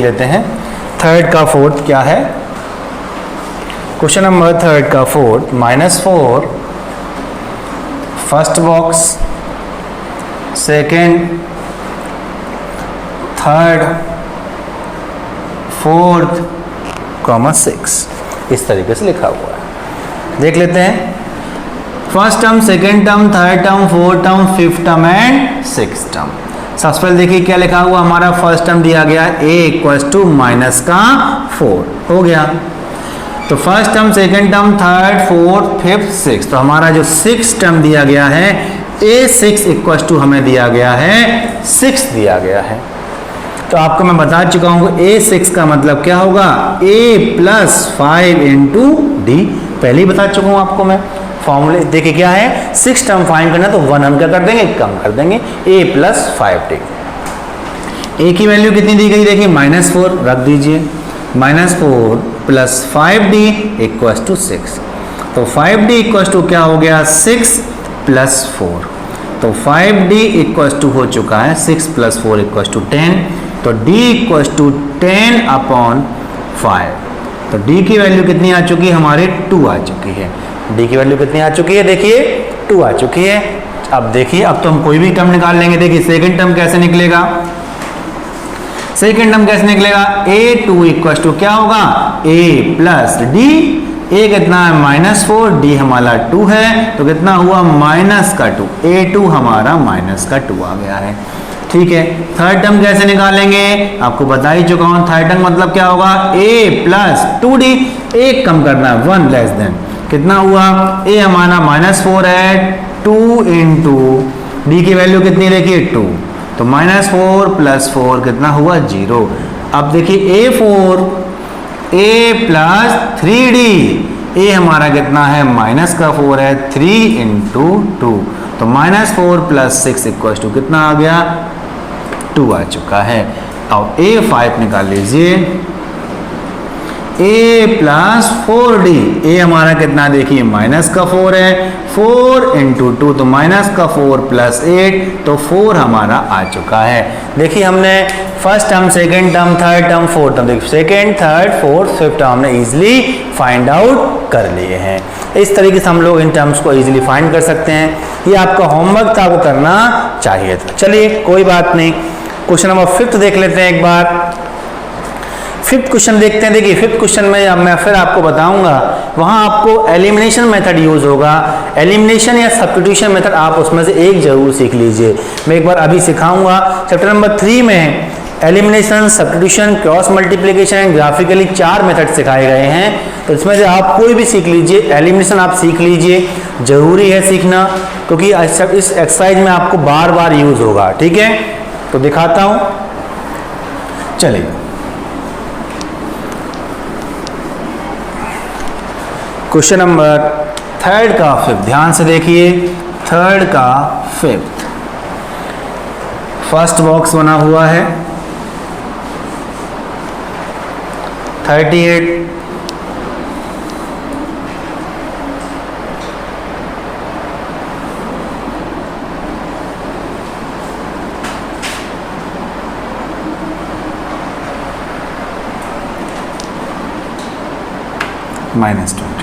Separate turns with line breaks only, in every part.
लेते हैं थर्ड का फोर्थ क्या है। क्वेश्चन नंबर थर्ड का fourth, -4 first box, second, third, fourth, 6 इस तरीके से लिखा हुआ है। देख लेते हैं first term, second term, third term, fourth term, fifth term and six term. सबसे पहले देखिए क्या लिखा हुआ हमारा, फर्स्ट टर्म दिया गया a = -4 हो गया। तो first term, second term, third, fourth, fifth, six, तो हमारा जो सिक्स टर्म दिया गया है a6 = हमें दिया गया है 6 दिया गया है। तो आपको मैं बता चुका हूँ a6 का मतलब क्या होगा, a + 5 × d, पहले ही बता चुका हूँ आपको मैं। फॉर्मूले देखिए क्या है, 6 टर्म फाइंड करना तो 1 हम क्या कर देंगे, कम कर देंगे, a + 5d। a की वैल्यू कितनी दी गई, देखिए -4 रख दीजिए, -4 + 5d = 6। तो 5d = क्या हो गया, 6 + 4। तो 5d = हो चुका है 6 + 4 = 10। तो d = 10/5। तो d की वैल्यू कितनी आ चुकी है हमारे, 2 आ चुकी है। d की वैल्यू कितनी आ चुकी है, देखिए 2 आ चुकी है। अब देखिए अब तो हम कोई भी टर्म निकाल लेंगे। देखिए सेकंड टर्म कैसे निकलेगा, सेकंड टर्म कैसे निकलेगा, a2 = क्या होगा, a + d, a कितना है -4, d हमारा 2 है, तो कितना हुआ -2, a2 हमारा -2 आ गया है। ठीक है, थर्ड टर्म कैसे निकालेंगे, आपको बता ही चुका हूं। थर्ड टर्म मतलब क्या होगा, a + 2d, एक कम करना है 1 लेस देन, कितना हुआ, a हमारा -4 है, 2 × d की वैल्यू कितनी देखिए 2, तो -4 + 4 कितना हुआ 0। अब देखिए a4, a + 3d, a हमारा कितना है -4 है, 3 × 2, तो -4 + 6 = कितना आ गया, 2 आ चुका है। अब a5 निकाल लीजिए, a + 4d, a हमारा कितना देखिए -4 है, 4 × 2, तो -4 + 8, तो 4 हमारा आ चुका है। देखिए हमने first term, second term, third term, fourth term, देखिए second, third, fourth, fifth term हमने इजीली फाइंड आउट कर लिए हैं। इस तरीके से हम लोग इन टर्म्स को इजीली फाइंड कर सकते हैं। ये आपका होमवर्क था, आपको करना चाहिए था। चलिए कोई बात नहीं, क्वेश्चन नंबर 5 देख लेते हैं एक बार। 5th क्वेश्चन देखते हैं। देखिए 5th क्वेश्चन में अब मैं फिर आपको बताऊंगा, वहां आपको एलिमिनेशन मेथड यूज होगा। एलिमिनेशन या सब्स्टिट्यूशन मेथड आप उसमें से एक जरूर सीख लीजिए। मैं एक बार अभी सिखाऊंगा। चैप्टर नंबर 3 में elimination, substitution, cross multiplication and graphically 4 method सिखाए गए हैं। तो इसमें से आप कोई भी सीख लीजिए। एलिमिनेशन आप सीख लीजिए, जरूरी है सीखना, क्योंकि इस एक्सरसाइज में आपको बार बार यूज होगा। ठीक है, तो दिखाता हूं, चलिए। क्वेश्चन नंबर 3 का 5th, ध्यान से देखिए, 3 का 5th। फर्स्ट बॉक्स बना हुआ है 38, -22।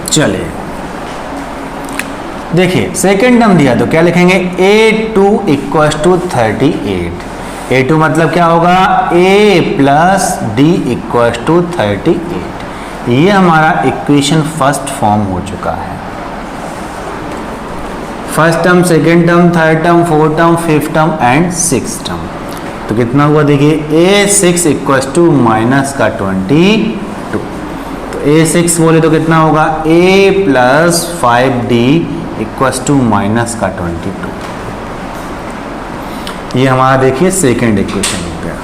चलिए देखिए सेकेंड टर्म दिया तो क्या लिखेंगे, a2 = 38। a2 मतलब क्या होगा, a + d = 38। ये हमारा इक्वेशन फर्स्ट फॉर्म हो चुका है। First term, second term, third term, fourth term, fifth term and sixth term. तो कितना हुआ देखिए, a6 = -22। तो a6 बोले तो कितना होगा, a + 5d = -22। ये हमारा देखिए सेकेंड इक्वेशन हो गया।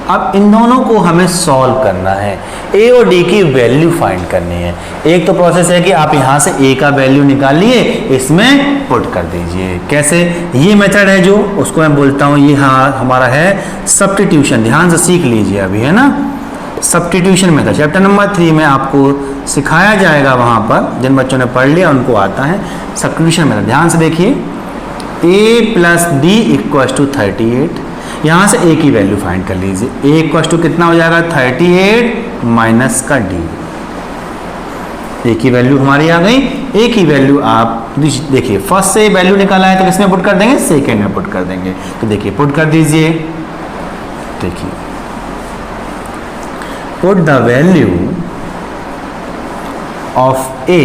अब इन दोनों को हमें सॉल्व करना है, a और d की वैल्यू फाइंड करनी है। एक तो प्रोसेस है कि आप यहां से a का वैल्यू निकालिए, इसमें पुट कर दीजिए। कैसे, ये मेथड है जो उसको मैं बोलता हूं, ये हाँ हमारा है सब्स्टिट्यूशन। ध्यान से सीख लीजिए अभी, है ना। सब्स्टिट्यूशन मेथड चैप्टर नंबर 3 में आपको सिखाया जाएगा। वहाँ पर जिन बच्चों ने पढ़ लिया उनको आता है सब्स्टिट्यूशन मेथड। ध्यान से देखिए, a plus D equals to 38। यहाँ से a की वैल्यू फाइंड कर लीजिए। a इक्वल्स टू कितना हो जाएगा 38 माइनस का d। a की वैल्यू हमारी आ गई। a की वैल्यू आप देखिए फर्स्ट से वैल्यू निकाला है तो किसमें पुट कर देंगे, सेकेंड में पुट कर देंगे। तो देखिए पुट कर दीजिए, देखिए put the value of a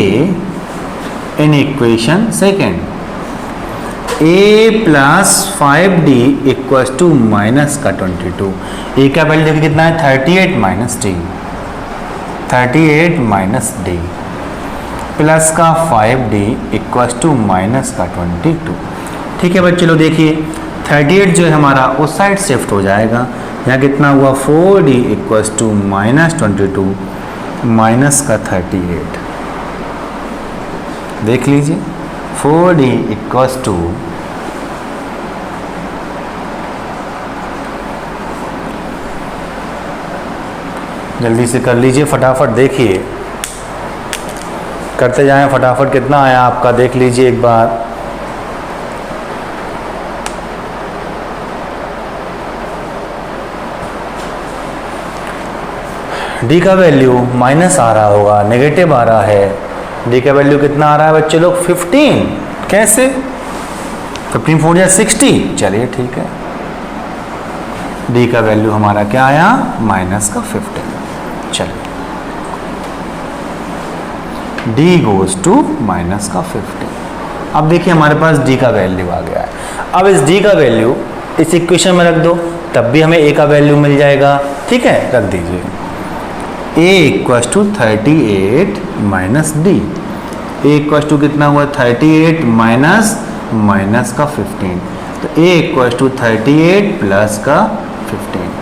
in equation second. a plus 5d equals to minus का 22। a का वैल्यू देखिए कितना है 38 minus d, 38 minus d plus का 5d इक्वल्स टू माइनस का 22। ठीक है बच्चे लोग, देखिए 38 जो है हमारा उस साइड शिफ्ट हो जाएगा। यहाँ कितना हुआ 4d equals to minus 22 minus का 38। देख लीजिए 4d इक्वल्स टू जल्दी से कर लीजिए फटाफट, देखिए करते जाएं फटाफट। कितना आया आपका देख लीजिए एक बार। डी का वैल्यू माइनस आ रहा होगा, नेगेटिव आ रहा है। डी का वैल्यू कितना आ रहा है बच्चे लोग 15। कैसे 15 4 या 60। चलिए ठीक है, डी का वैल्यू हमारा क्या आया माइनस का 15। चलिए d गोज टू माइनस का 15। अब देखिए हमारे पास d का वैल्यू आ गया है। अब इस d का वैल्यू इस इक्वेशन में रख दो, तब भी हमें a का वैल्यू मिल जाएगा। ठीक है, रख दीजिए a equals to 38 minus D. a equals to कितना हुआ 38 माइनस माइनस का 15। तो a इक्वल्स टू 38 प्लस का 15।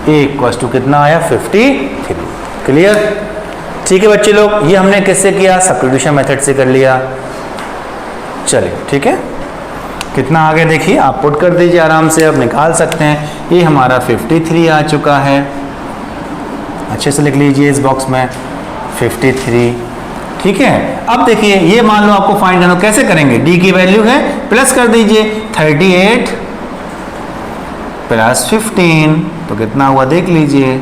a इक्वल्स टू कितना आया 53। क्लियर? ठीक है बच्चे लोग, ये हमने किससे किया, सब्स्टिट्यूशन मेथड से कर लिया। चलिए ठीक है, कितना आगे देखिए आप पुट कर दीजिए आराम से, अब निकाल सकते हैं। ये हमारा 53 आ चुका है। अच्छे से लिख लीजिए इस बॉक्स में 53। ठीक है, अब देखिए ये मान लो आपको फाइंड करना, कैसे करेंगे, d की वैल्यू है प्लस कर दीजिए 38 प्लस 15 तो कितना हुआ देख लीजिए।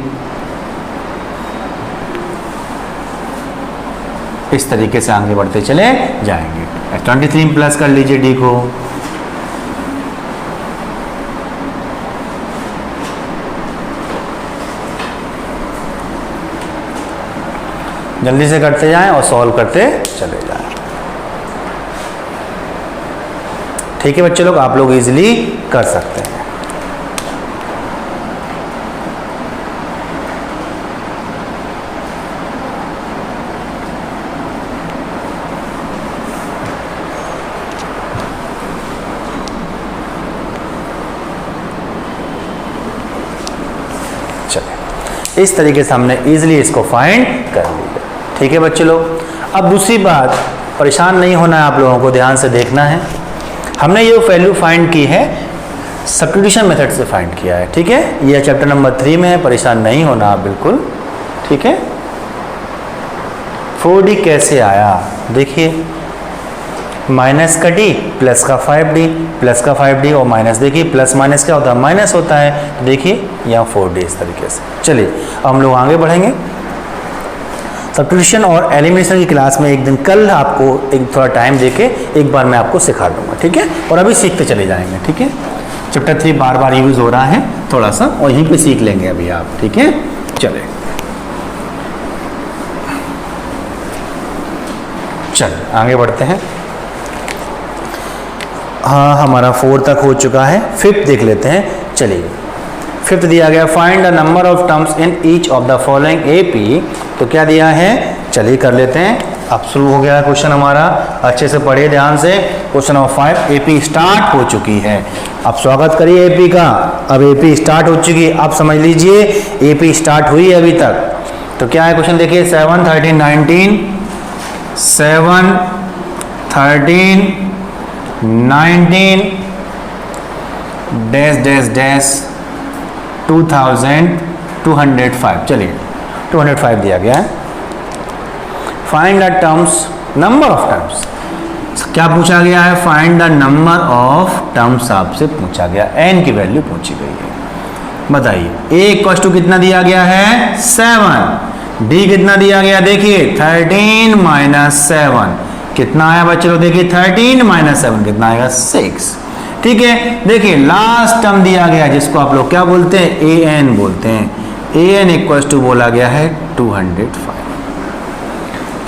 इस तरीके से आगे बढ़ते चले जाएंगे। 23 प्लस कर लीजिए डी को, जल्दी से करते जाएं और सॉल्व करते चले जाएं। ठीक है बच्चे लोग, आप लोग इजीली कर सकते हैं। चलिए इस तरीके से हमने इजीली इसको फाइंड कर लिया। ठीक है बच्चे लोग, अब दूसरी बात, परेशान नहीं होना है आप लोगों को, ध्यान से देखना है। हमने ये वैल्यू फाइंड की है सब्स्टिट्यूशन मेथड से फाइंड किया है। ठीक है, ये चैप्टर नंबर 3 में है, परेशान नहीं होना आप बिल्कुल। ठीक है, 4d कैसे आया देखिए, माइनस का d प्लस का 5d, प्लस का 5d और माइनस, देखिए प्लस माइनस क्या होता है, माइनस होता है। तो देखिए यहाँ 4d इस तरीके से। चलिए अब हम लोग आगे बढ़ेंगे। सब्स्टिट्यूशन और एलिमिनेशन की क्लास में एक दिन कल आपको एक थोड़ा टाइम देके एक बार मैं आपको सिखा दूंगा। ठीक है, और अभी सीखते चले जाएंगे। ठीक है, चैप्टर 3 बार बार यूज हो रहा है थोड़ा सा, और यहीं पे सीख लेंगे अभी आप। ठीक है, चले आगे बढ़ते हैं। हाँ, हमारा 4 तक हो चुका है, 5th देख लेते हैं। चलिए 5th दिया गया, find the number of terms in each of the following AP. तो क्या दिया है, चलिए कर लेते हैं। अब शुरू हो गया क्वेश्चन हमारा, अच्छे से पढ़िए ध्यान से। क्वेश्चन नंबर 5, एपी स्टार्ट हो चुकी है। अब स्वागत करिए एपी का। अब एपी स्टार्ट हो चुकी है, अब समझ लीजिए एपी स्टार्ट हुई है अभी तक। तो क्या है क्वेश्चन देखिए, 7 13 19, 7 13 19 डैश डैश डैश 2205, चलिए 205 दिया गया है। Find the terms, number of terms, क्या पूछा गया है? Find the number of terms आपसे पूछा गया, n की वैल्यू पूछी गई है। बताइए a इक्वल टू कितना दिया गया है? 7। d कितना दिया गया? देखिए 13 माइनस 7 कितना आया बच्चों? देखिए 13 माइनस 7 कितना आएगा? 6। ठीक है, देखिए लास्ट टर्म दिया गया जिसको आप लोग क्या बोलते हैं? an बोलते हैं। an इक्वल टू बोला गया है 205।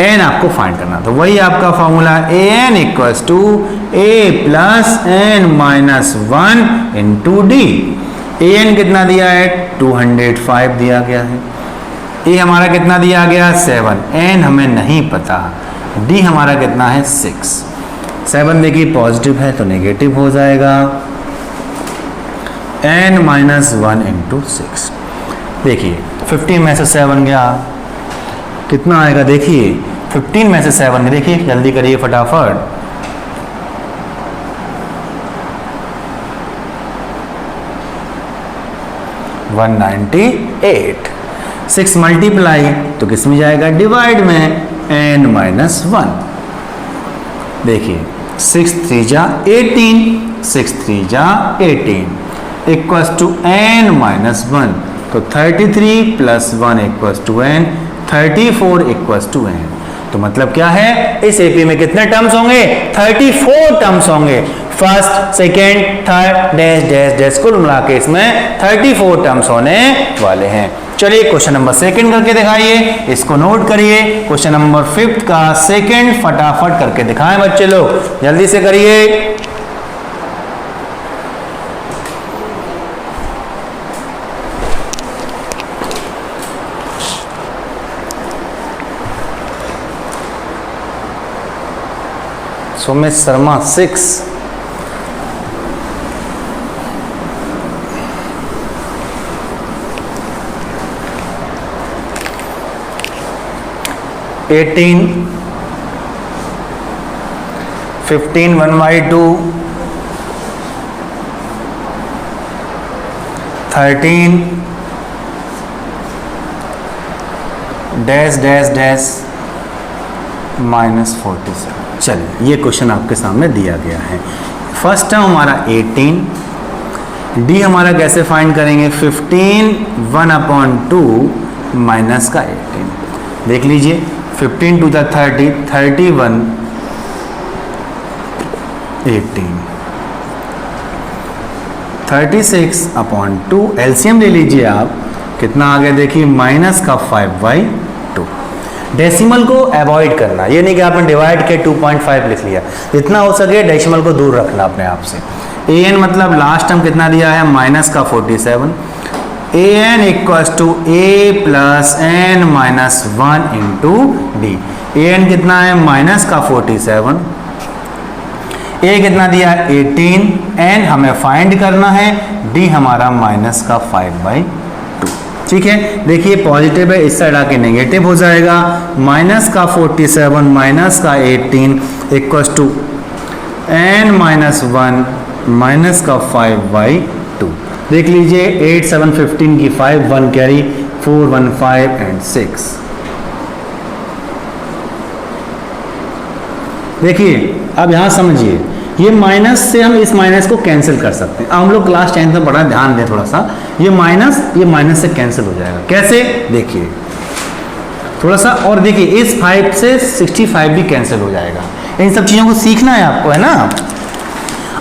n आपको फाइंड करना, तो वही आपका formula an equal to a plus n minus 1 into D. an कितना दिया है? 205 दिया गया है। a हमारा कितना दिया गया? 7। n हमें नहीं पता। d हमारा कितना है? 6। 7 देखिए पॉजिटिव है तो नेगेटिव हो जाएगा। n minus 1 into 6। देखिए 15 में से 7 गया, कितना आएगा? देखिए 15 में से 7, देखिए जल्दी करिए फटाफट। $198। 6 मल्टीप्लाई तो किस में जाएगा? डिवाइड में, n माइनस 1। देखिए 6 3 जा 18, 6 3 जा 18 इक्वल्स टू n माइनस 1, तो 33 plus 1 equals to n, 34 equals to n। तो मतलब क्या है? इस एपी में कितने टर्म्स होंगे? 34 टर्म्स होंगे। First, second, third, dash dash dash, कुल मिला के इसमें 34 टर्म्स होने वाले हैं। चलिए क्वेश्चन नंबर 2 करके दिखाइए, इसको नोट करिए। क्वेश्चन नंबर 5 का सेकंड फटाफट करके दिखाएं बच्चे लोग, जल्दी से करिए। Sumit Sharma 6। $18, $15 1/2, $13 dash dash dash -47। चलिए ये क्वेश्चन आपके सामने दिया गया है। फर्स्ट टर्म हमारा 18, डी हमारा कैसे फाइंड करेंगे? 15 1/2 माइनस का 18। देख लीजिए 15 टू द 30, 31 18, 36/2 एलसीएम ले लीजिए आप, कितना आ गया? देखिए माइनस का 5/2। डेसिमल को अवॉइड करना, ये नहीं कि आपने डिवाइड के 2.5 लिख लिया, जितना हो सके डेसिमल को दूर रखना अपने आप से। an मतलब लास्ट टर्म कितना दिया है? माइनस का 47। an equals to a plus n minus 1 into D. an कितना है? माइनस का 47। a कितना दिया है? 18। n हमें फाइंड करना है, d हमारा माइनस का 5/2। ठीक है, देखिए पॉजिटिव है, इस साइड आके नेगेटिव हो जाएगा। माइनस का 47 माइनस का 18 equals to n minus 1 minus का 5/2। देख लीजिए 8 7 15 की 5 1 कैरी 4 1 5 एंड 6। देखिए अब यहां समझिए, ये माइनस से हम इस माइनस को कैंसिल कर सकते हैं। अब हम लोग क्लास 10 में बड़ा ध्यान दें थोड़ा सा, ये माइनस से कैंसिल हो जाएगा। कैसे? देखिए थोड़ा सा और देखिए, इस 5 से 65 भी कैंसिल हो जाएगा। इन सब चीज़ों को सीखना है आपको, है ना।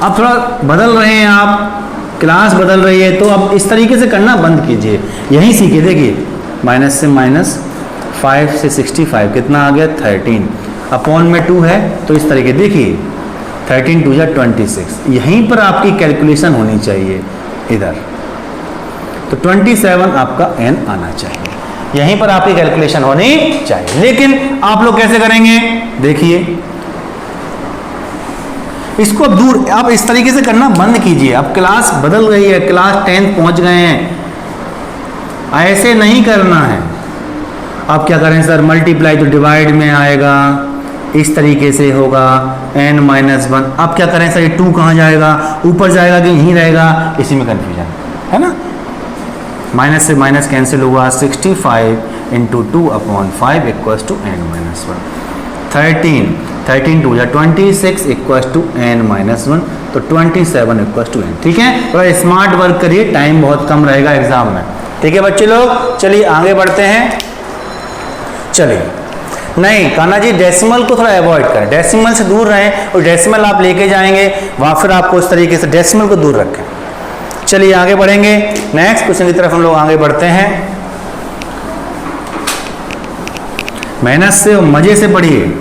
अब थोड़ा बदल रहे हैं आप, क्लास बदल रही है, तो अब इस तरीके से करना बंद कीजिए, यहीं सीखिए। देखिए माइनस से माइनस, 5 से 65 कितना आ गया? 13 अपॉन में 2 है, तो इस तरीके देखिए 13 2 जा 26, यहीं पर आपकी कैलकुलेशन होनी चाहिए इधर, तो 27 आपका n आना चाहिए, यहीं पर आपकी कैलकुलेशन होनी चाहिए। लेकिन आप लोग कैसे करेंगे? देखिए इसको अब दूर, आप इस तरीके से करना बंद कीजिए। अब क्लास बदल रही है, क्लास 10 पहुंच गए हैं, ऐसे नहीं करना है। आप क्या करें सर? मल्टीप्लाई तो डिवाइड में आएगा, इस तरीके से होगा n-1। अब क्या करें सर, ये 2 कहाँ जाएगा, ऊपर जाएगा कि यहीं रहेगा, इसी में कन्फ्यूजन है ना। माइनस से माइनस कैंसिल हुआ, 65 × 2/5 = n-1। 13 2 या 26 = n-1, तो 27 = n। ठीक है, थोड़ा स्मार्ट वर्क करिए, टाइम बहुत कम रहेगा एग्जाम में। ठीक है बच्चे लोग, चलिए आगे बढ़ते हैं। चलिए, नहीं कान्हा जी डेसिमल को थोड़ा अवॉइड करें, डेसिमल से दूर रहें, और डेसिमल आप लेके जाएंगे वहाँ, फिर आपको इस तरीके से डेसिमल को दूर रखें। चलिए आगे बढ़ेंगे, नेक्स्ट क्वेश्चन की तरफ हम लोग आगे बढ़ते हैं। मेहनत से और मजे से पढ़िए।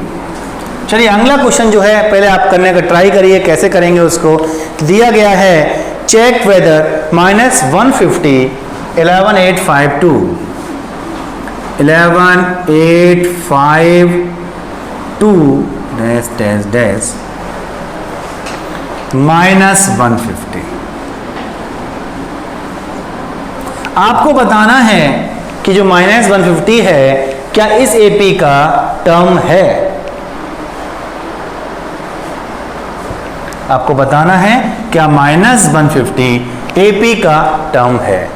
चलिए अगला क्वेश्चन जो है पहले आप करने का ट्राई करिए, कैसे करेंगे उसको। दिया गया है चेक वेदर -150 11852 -11852 -150। आपको बताना है कि जो -150 है क्या इस एपी का टर्म है। आपको बताना है क्या -150 एपी का टर्म है।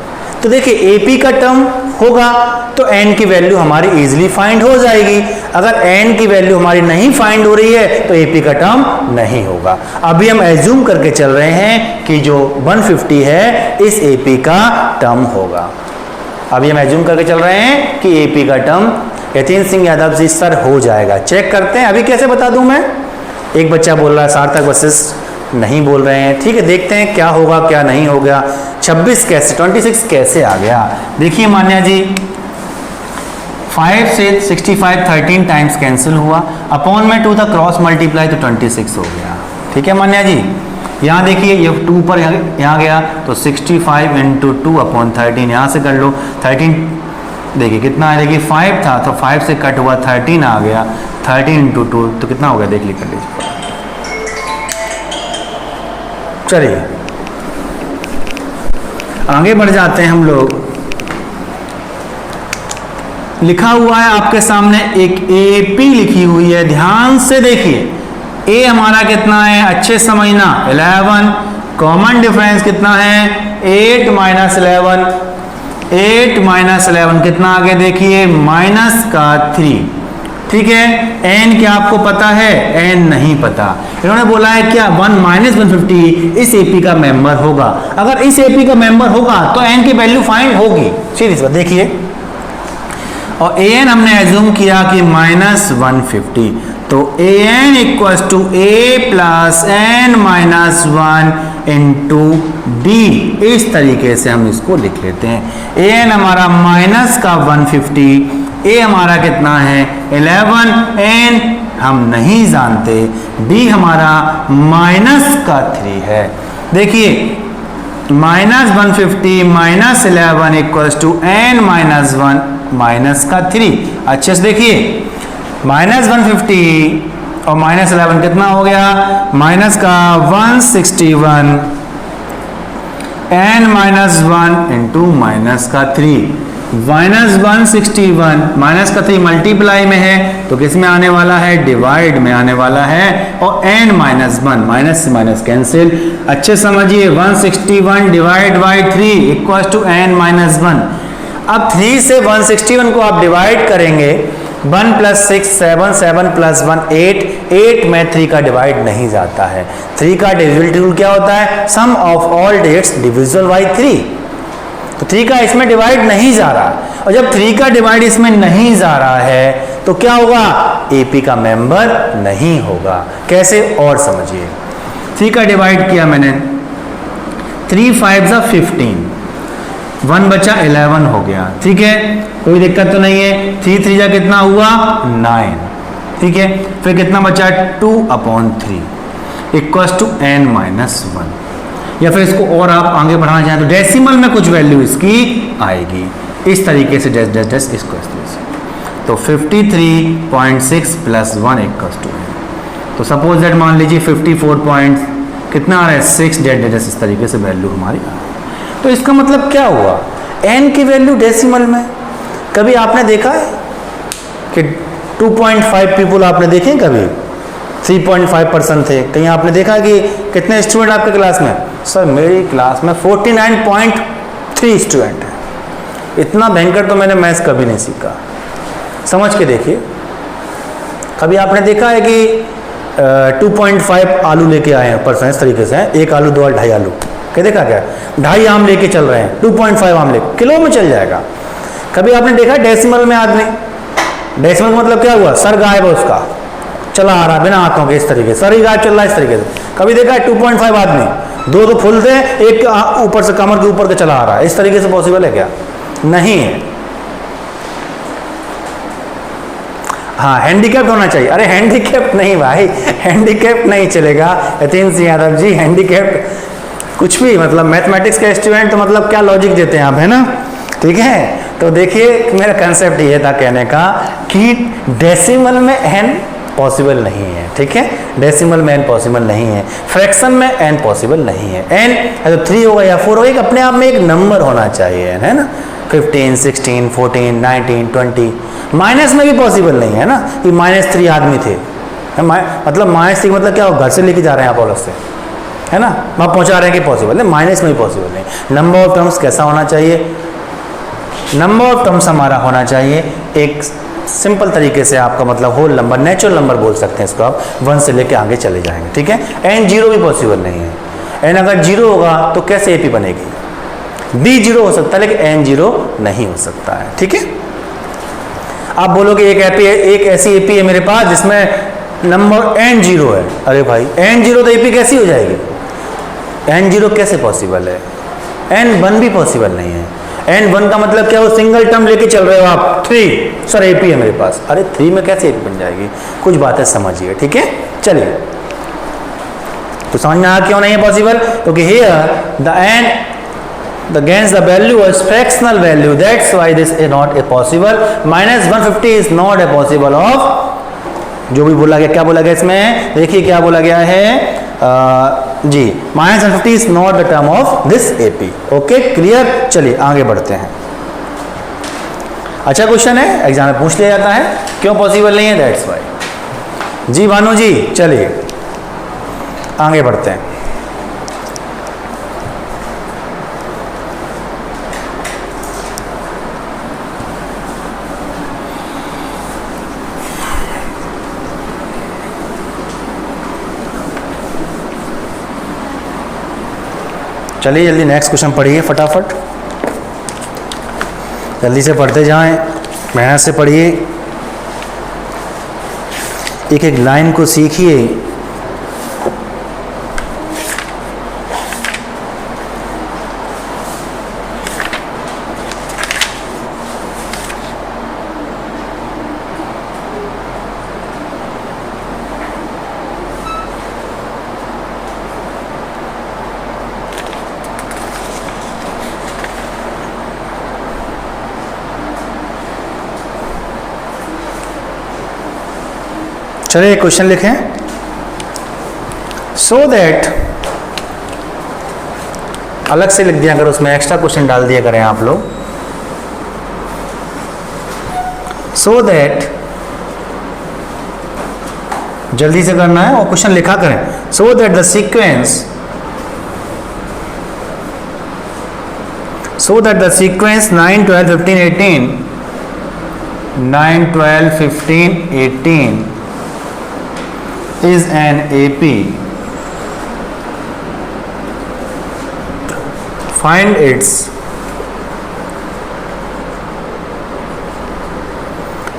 तो देखिए एपी का टर्म होगा तो n की वैल्यू हमारी इजीली फाइंड हो जाएगी। अगर n की वैल्यू हमारी नहीं फाइंड हो रही है तो एपी का टर्म नहीं होगा। अभी हम एज्यूम करके चल रहे हैं कि जो 150 है इस एपी का टर्म होगा। अभी हम एज्यूम करके चल रहे हैं कि एपी का टर्म यतीन सिंह यादव जी सर हो जाएगा। चेक करते हैं, अभी कैसे बता दूं मैं। एक बच्चा बोल रहा है सार्थक वर्सेस नहीं बोल रहे हैं। ठीक है, देखते हैं क्या होगा क्या नहीं हो गया। 26 कैसे, 26 कैसे आ गया। देखिए मान्या जी 5 से 65 13 टाइम्स कैंसिल हुआ, अपॉन में 2 था, क्रॉस मल्टीप्लाई तो 26 हो गया। ठीक है मान्या जी, यहाँ देखिए ये 2 पर यहाँ गया तो 65 × 2/13 यहाँ से कर लो। 13 देखिए कितना है, देखिए 5 था तो 5 से कट हुआ 13 आ गया। 13 × 2 तो कितना हो गया देख लीजिए। चलिए आगे बढ़ जाते हैं हम लोग। लिखा हुआ है आपके सामने एक एपी लिखी हुई है, ध्यान से देखिए। ए हमारा कितना है, अच्छे समझना 11, कॉमन डिफरेंस कितना है 8 - 11, 8 - 11 कितना आगे देखिए -3। ठीक है, n क्या आपको पता है, n नहीं पता। इन्होंने बोला है क्या 1-150 इस एपी का मेंबर होगा। अगर इस एपी का मेंबर होगा तो n की वैल्यू फाइंड होगी। सीरीज पर देखिए, और an हमने एज्यूम किया कि -150, तो an = a + n-1 × d। इस तरीके से हम इसको लिख लेते हैं। an हमारा माइनस का 150, a हमारा कितना है 11, n हम नहीं जानते, d हमारा -3 है। देखिए -150 - 11 = n-1 - 3। अच्छे से देखिए -150 और -11 कितना हो गया, -161 n-1 × -3। -161 -3 मल्टीप्लाई में है तो किस में आने वाला है, डिवाइड में आने वाला है, और n-1 माइनस से माइनस कैंसिल। अच्छे समझिए 161 / 3 = n-1। अब 3 से 161 को आप डिवाइड करेंगे, 1 + 6 7 7 + 1 8 8 में 3 का डिवाइड नहीं जाता है। 3 का डिविजिबिलिटी रूल क्या होता है, sum of all digits divisible by 3। तो 3 का इसमें डिवाइड नहीं जा रहा, और जब 3 का डिवाइड इसमें नहीं जा रहा है तो क्या होगा, एपी का मेंबर नहीं होगा। कैसे और समझिए, 3 का डिवाइड किया मैंने, 3 × 5 = 15, 1 बचा 11 हो गया। ठीक है, कोई दिक्कत तो नहीं है। 3 × 3 कितना हुआ 9। ठीक है, फिर कितना बचा 2/3 = n-1। या फिर इसको और आप आगे बढ़ाना चाहें तो डेसिमल में कुछ वैल्यू इसकी आएगी। इस तरीके से डैश डैश डैश इसको इस तरह से, तो 53.6 + 1 = n। तो सपोज दैट मान लीजिए 54 कितना आ रहा है 6 डैश डैश इस तरीके से वैल्यू हमारी आ रही है। तो इसका मतलब क्या हुआ, n की वैल्यू डेसिमल में। कभी आपने देखा है कि 2.5 पीपल आपने देखे कभी? 3.5% थे। कहीं आपने देखा कि कितने स्टूडेंट आपके क्लास में? सर मेरी क्लास में 49.3 स्टूडेंट हैं। इतना भयंकर तो मैंने मैथ्स कभी नहीं सीखा। समझ के देखिए, कभी आपने देखा है कि 2.5 आलू लेके आए हैं पर्सन, इस तरीके से, एक आलू, दो आलू, ढाई आलू, क्या देखा क्या? 2.5 आम लेके चल रहे हैं, 2.5 आम लेके, किलो में चल जाएगा। कभी आपने देखा डेसिमल में आदमी? डेसिमल का मतलब क्या हुआ? सर गायब है उसका, चला आ रहा बिना हाथों के, इस तरीके सर ही गायब चल रहा है, इस तरीके से। कभी देखा है 2.5 आदमी, दो तो फुल थे, एक ऊपर से कमर के ऊपर के चला आ रहा है, इस तरीके से पॉसिबल है क्या? नहीं है। हाँ, हैंडीकैप्ड होना चाहिए। अरे हैंडीकैप्ड नहीं भाई, हैंडीकैप्ड नहीं चलेगा यतीन सिंह यादव जी। हैंडीकैप्ड कुछ भी, मतलब मैथमेटिक्स के स्टूडेंट तो मतलब क्या लॉजिक देते हैं आप, है ना? ठीक है, तो देखिए मेरा कंसेप्ट ये था कहने का कि डेसिमल में एन पॉसिबल नहीं है। ठीक है, डेसिमल में एन पॉसिबल नहीं है, फ्रैक्शन में एन पॉसिबल नहीं है। एन तो 3 होगा या 4 होगा, एक अपने आप में एक नंबर होना चाहिए, है ना? 15, 16, 14, 19, 20। माइनस में भी पॉसिबल नहीं है ना कि -3 आदमी थे, मतलब -3 मतलब क्या हो, घर से लेके जा रहे हैं आप अलग से, है ना, वहाँ पहुँचा रहे हैं कि पॉसिबल है, माइनस में भी पॉसिबल नहीं। नंबर ऑफ टर्म्स कैसा होना चाहिए? नंबर ऑफ टर्म्स हमारा होना चाहिए एक सिंपल तरीके से, आपका मतलब होल नंबर, नेचुरल नंबर बोल सकते हैं इसको आप, 1 से लेके आगे चले जाएंगे। ठीक है, एन 0 भी पॉसिबल नहीं है। एन अगर 0 होगा तो कैसे एपी बनेगी? बी 0 हो सकता है लेकिन एन 0 नहीं हो सकता है। ठीक है, आप बोलोगे एक ऐसी एपी है मेरे पास जिसमें नंबर एन 0 है। अरे भाई एन 0 तो एपी कैसी हो जाएगी? एन 0 कैसे पॉसिबल है? एन 1 भी पॉसिबल नहीं है। एन 1 का मतलब क्या हो, सिंगल टर्म लेके चल रहे हो आप, 3, सर एपी है मेरे पास। अरे 3 में कैसे एपी बन जाएगी? कुछ बातें समझिए। ठीक है, चलिए, तो समझ में आया क्यों नहीं है पॉसिबल? क्योंकि here the N against the value is fractional value, that's why this is not a possible. -150 is not a possible of, जो भी बोला गया, क्या बोला गया इसमें, देखिए क्या बोला गया है जी, -150 is not the term of this AP. Okay, clear? चलिए आगे बढ़ते हैं। अच्छा क्वेश्चन है, एग्जाम में पूछ लिया जाता है, क्यों पॉसिबल नहीं है, दैट्स वाई। जी भानु जी, चलिए आगे बढ़ते हैं। चलिए जल्दी नेक्स्ट क्वेश्चन पढ़िए फटाफट, जल्दी से पढ़ते जाएं, मेहनत से पढ़िए, एक एक लाइन को सीखिए। चलिए क्वेश्चन लिखें, सो दैट, अलग से लिख दिया, अगर उसमें एक्स्ट्रा क्वेश्चन डाल दिया करें आप लोग, सो दैट, जल्दी से करना है और क्वेश्चन लिखा करें, so that the sequence, so that the sequence 9, 12, 15, 18, 9, 12, 15, 18 is an AP. Find its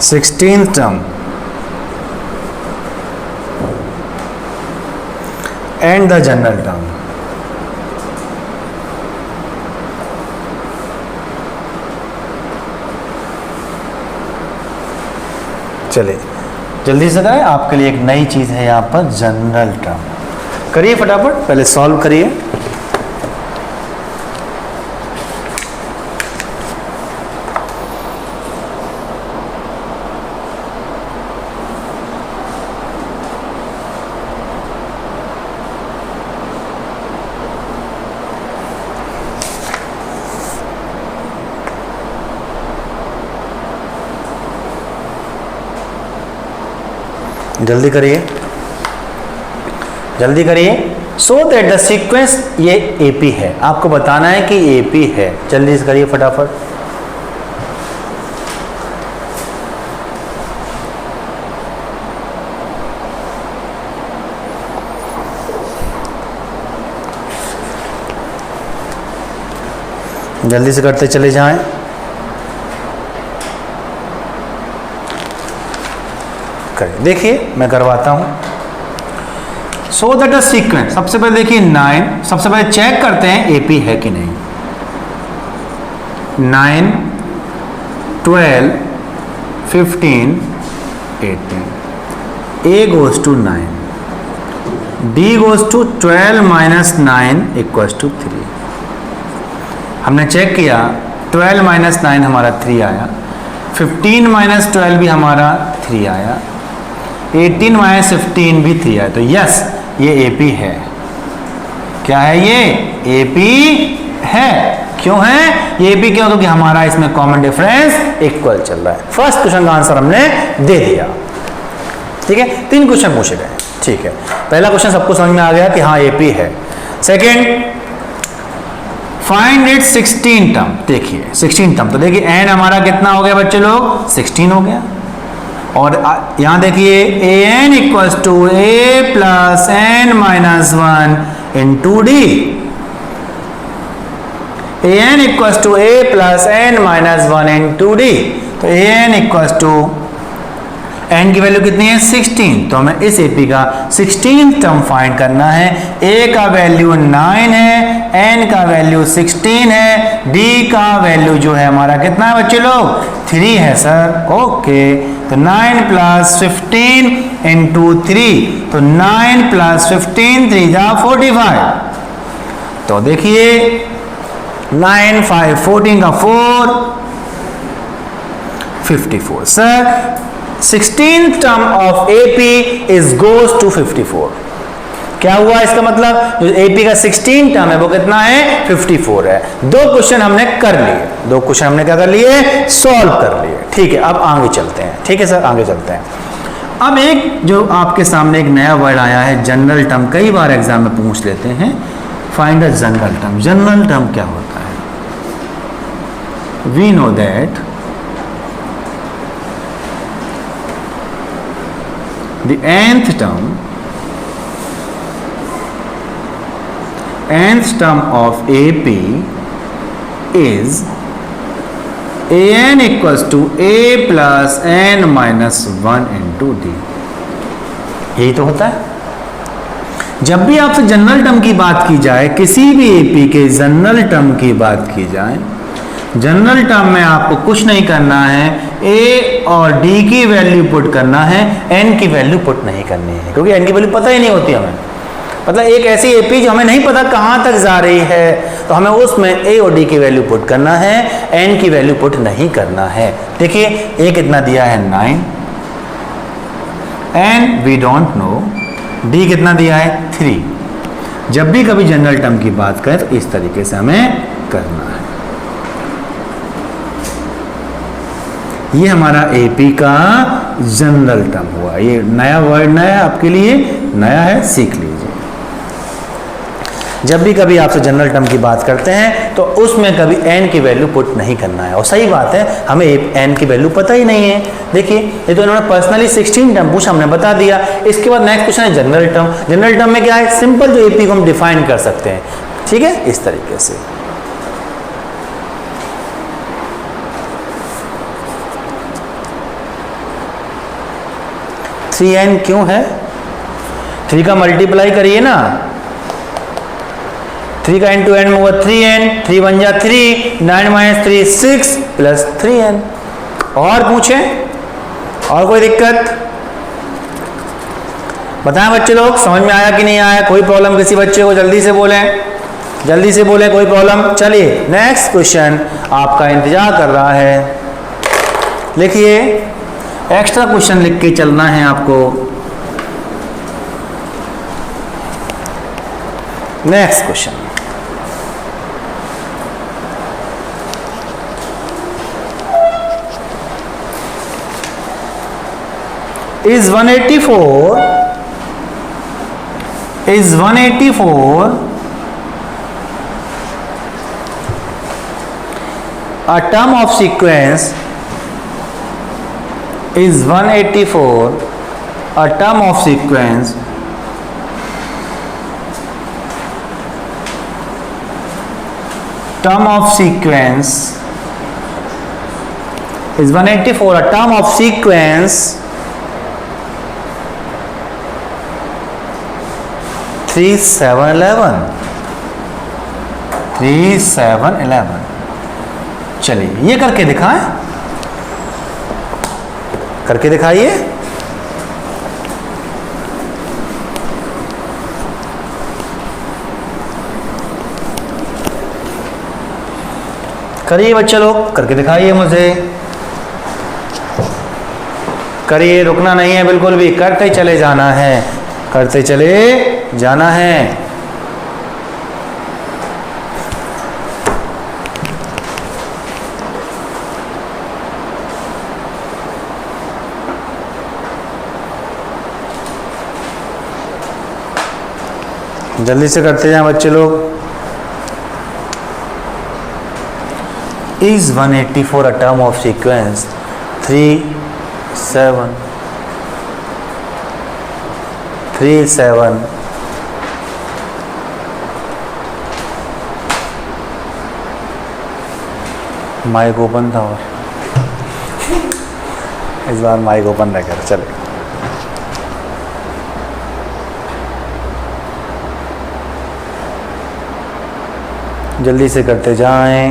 sixteenth term and the general term. चलिए जल्दी से करें, आपके लिए एक नई चीज़ है यहाँ पर, जनरल टर्म। करिए फटाफट, पहले सॉल्व करिए। जल्दी करिए, जल्दी करिए। सो दैट द सीक्वेंस, ये एपी है, आपको बताना है कि एपी है। जल्दी से करिए फटाफट। जल्दी से करते चले जाएं। करिए, देखिए मैं करवाता हूं। सो दैट अ सीक्वेंस, सबसे पहले देखिए 9, सबसे पहले चेक करते हैं एपी है कि नहीं। 9, 12, 15, 18, A goes to 9, D goes to 12 minus 9 equals to 3। हमने चेक किया 12 माइनस 9 हमारा 3 आया, 15 माइनस 12 भी हमारा 3 आया, 18 माइनस 15 भी 3 आया। तो यस, ये एपी है। क्या है ये? एपी है। क्यों है ये एपी? क्यों? क्योंकि हमारा इसमें कॉमन डिफरेंस इक्वल चल रहा है। फर्स्ट क्वेश्चन का आंसर हमने दे दिया। ठीक है, 3 क्वेश्चन पूछे गए। ठीक है, पहला क्वेश्चन सबको समझ में आ गया कि हाँ एपी है। Second, find it 16 term. देखिए 16 टर्म, तो देखिए एन हमारा कितना हो गया बच्चे लोग? 16 हो गया। और यहां देखिए A N equals to A plus N minus 1 into D. A N equals to A plus N minus 1 into D. तो A N equals to, N की वैल्यू कितनी है? 16। तो हमें इस एपी का 16 टर्म फाइंड करना है। ए का वैल्यू 9 है, एन का वैल्यू 16 है, डी का वैल्यू जो है हमारा कितना है बच्चे लोग? 3 है सर। ओके, तो 9 प्लस 15 इंटू 3, तो 9 प्लस 15 3 जा 45। तो देखिए 9 5 14 का 4 54। Sir 16 term of AP is goes to 54। क्या हुआ इसका मतलब? जो एपी का 16 टर्म है वो कितना है? 54 है। 2 क्वेश्चन हमने कर लिए, 2 क्वेश्चन हमने क्या कर लिए? सॉल्व कर लिए। ठीक है, अब आगे चलते हैं। ठीक है सर, आगे चलते हैं। अब एक जो आपके सामने एक नया वर्ड आया है, जनरल टर्म। कई बार एग्जाम में पूछ लेते हैं, find a general term. General term क्या होता है? We know that the nth term of AP is an equals to a plus n minus 1 into d। यही तो होता है। जब भी आपसे जनरल टर्म की बात की जाए, किसी भी एपी के जनरल टर्म की बात की जाए, जनरल टर्म में आपको कुछ नहीं करना है, ए और डी की वैल्यू पुट करना है, एन की वैल्यू पुट नहीं करनी है, क्योंकि एन की वैल्यू पता ही नहीं होती हमें। मतलब एक ऐसी एपी जो हमें नहीं पता कहां तक जा रही है, तो हमें उसमें ए और डी की वैल्यू पुट करना है, एन की वैल्यू पुट नहीं करना है। देखिए ए कितना दिया है? 9, N we don't know, D कितना दिया है? 3। जब भी कभी जनरल टर्म की बात करें तो इस तरीके से हमें करना है। ये हमारा एपी का जनरल टर्म हुआ। ये नया वर्ड नया आपके लिए नया है, सीख लीजिए। जब भी कभी आपसे जनरल टर्म की बात करते हैं तो उसमें कभी एन की वैल्यू पुट नहीं करना है। और सही बात है, हमें एन की वैल्यू पता ही नहीं है। देखिए ये तो इन्होंने पर्सनली 16 टर्म पूछा, हमने बता दिया। इसके बाद नेक्स्ट क्वेश्चन है जनरल टर्म। जनरल टर्म में क्या है? सिंपल जो एपी को हम डिफाइन कर सकते हैं। ठीक है, इस तरीके से। थ्री एन क्यों है? 3 का मल्टीप्लाई करिए ना, 3 का इंटू एन में हुआ 3n, 3 1 जा 3, 9 माइनस 3 6 प्लस 3n। और पूछें? और कोई दिक्कत? बताएं बच्चे लोग, समझ में आया कि नहीं आया? कोई प्रॉब्लम किसी बच्चे को? जल्दी से बोलें, जल्दी से बोलें, कोई प्रॉब्लम? चलिए नेक्स्ट क्वेश्चन आपका इंतजार कर रहा है। लिखिए, एक्स्ट्रा क्वेश्चन लिख के चलना है आपको। Next question, is 184 a term of sequence, is 184 a term of sequence is 184 a term of sequence 3711। चलिए ये करके दिखाएं, करके दिखाइए। करिए बच्चे लोग, करके दिखाइए मुझे, करिए, रुकना नहीं है बिल्कुल भी, करते चले जाना है, करते चले जाना है। जल्दी से करते जाएं बच्चे लोग। Is 184 a term of sequence 37 mic open था और इस बार माइक ओपन रह कर चले। जल्दी से करते जाएं।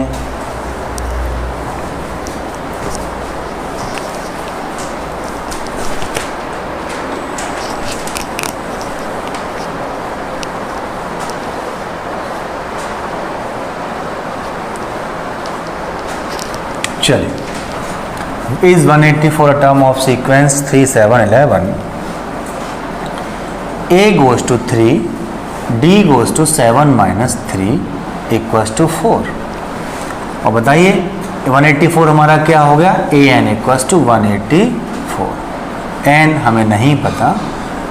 चलिए, is 184 a term of sequence 3711, a goes to 3, d goes to 7 minus 3 equals to 4। और बताइए 184 हमारा क्या हो गया, a n equals to 184, n हमें नहीं पता,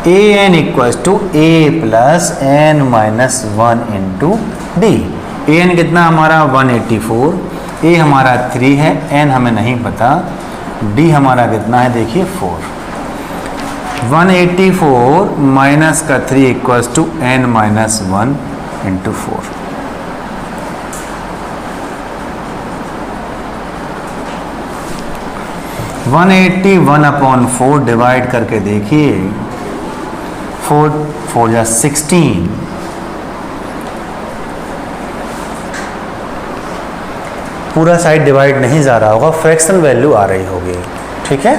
a n equals to a plus n minus 1 into d। a n कितना हमारा 184, a हमारा 3 है, n हमें नहीं पता, d हमारा कितना है देखिए 4। 184 माइनस का 3 equals to n minus 1 into 4। One 1/4 divide करके देखिए, 4 4 या 16, पूरा साइड डिवाइड नहीं जा रहा होगा, फ्रैक्शन वैल्यू आ रही होगी, ठीक है।